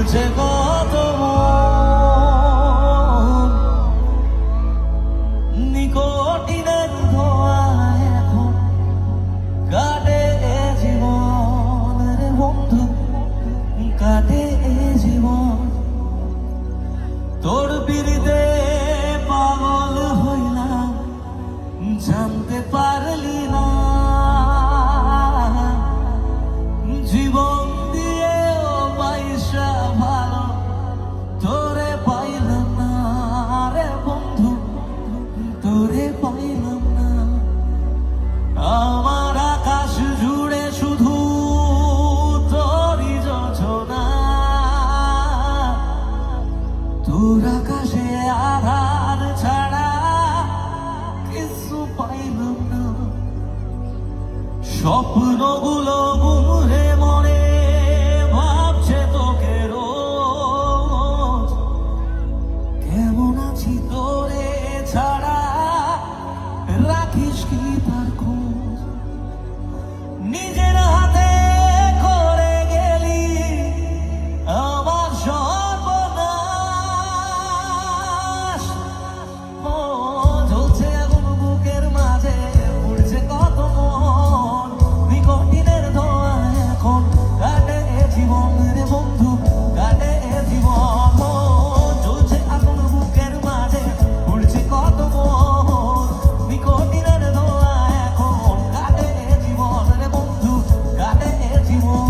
ভুলছে কত নিকটিনের ধোঁয়ায় এখন কাটে জীবন রে বন্ধু, কাটে জীবন। তোর পিড়িতে পাগল হইলাম, জানতে পারলি না জীবন দিয়ে পয়সা ভালো তোরে পাইলাম না রে বন্ধু, তোরে পাইলাম না। আমার আকাশ জুড়ে শুধু তোরই যোজনা, তোর আকাশে আধার ছাড়া কিছু পাইলাম না। স্বপ্নগুলো গুমরে মনে ভাবছে তোকে রোজ, কেমন আছি তোরে ছাড়া রাখিস কি তার খোঁজ। নিজের হাতে করে গেলি আমার সর্বনাশ। জ্বলছে আগুন বুকের মাঝে, উড়ছে কত মন নিকটিনের ধোঁয়ায় এখন কাটে জীবন রে বন্ধু, কাটে জীবন। জ্বলছে আগুন বুকের মাঝে, উড়ছে কত মন নিকটিনের ধোঁয়ায় এখন কাটে জীবন রে বন্ধু, কাটে জীবন।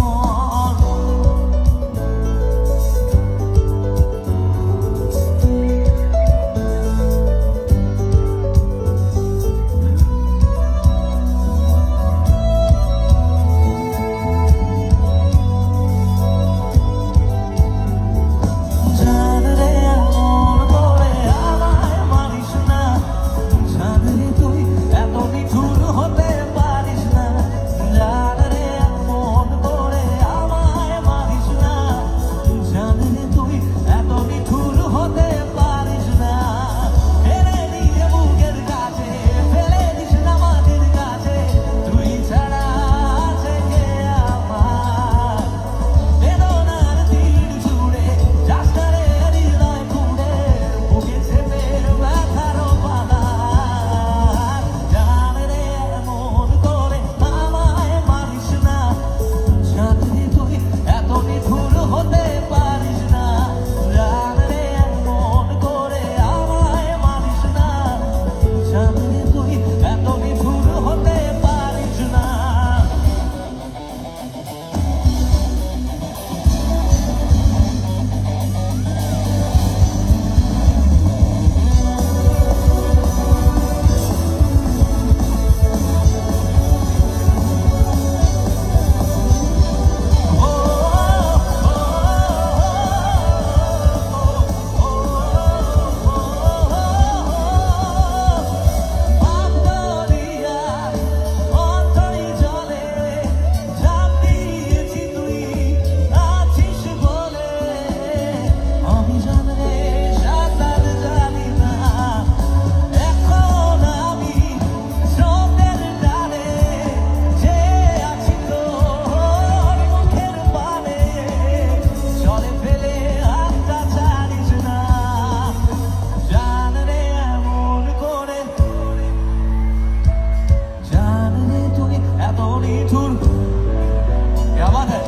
क्या बात है,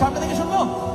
सामने देखिए, सुन लो।